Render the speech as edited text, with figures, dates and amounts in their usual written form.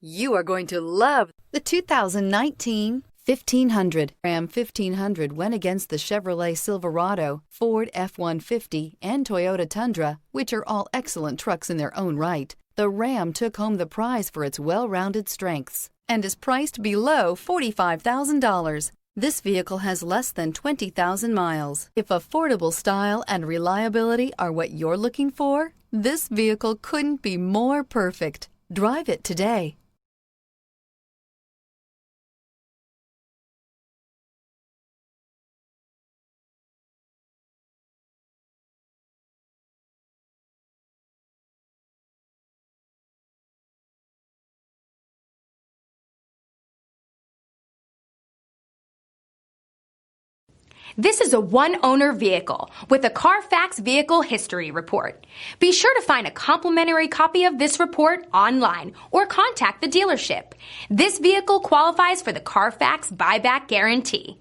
You are going to love the 2019 1500. Ram 1500 went against the Chevrolet Silverado, Ford F-150, and Toyota Tundra, which are all excellent trucks in their own right. The Ram took home the prize for its well-rounded strengths and is priced below $45,000. This vehicle has less than 20,000 miles. If affordable style and reliability are what you're looking for, this vehicle couldn't be more perfect. Drive it today. This is a one-owner vehicle with a Carfax Vehicle History Report. Be sure to find a complimentary copy of this report online or contact the dealership. This vehicle qualifies for the Carfax Buyback Guarantee.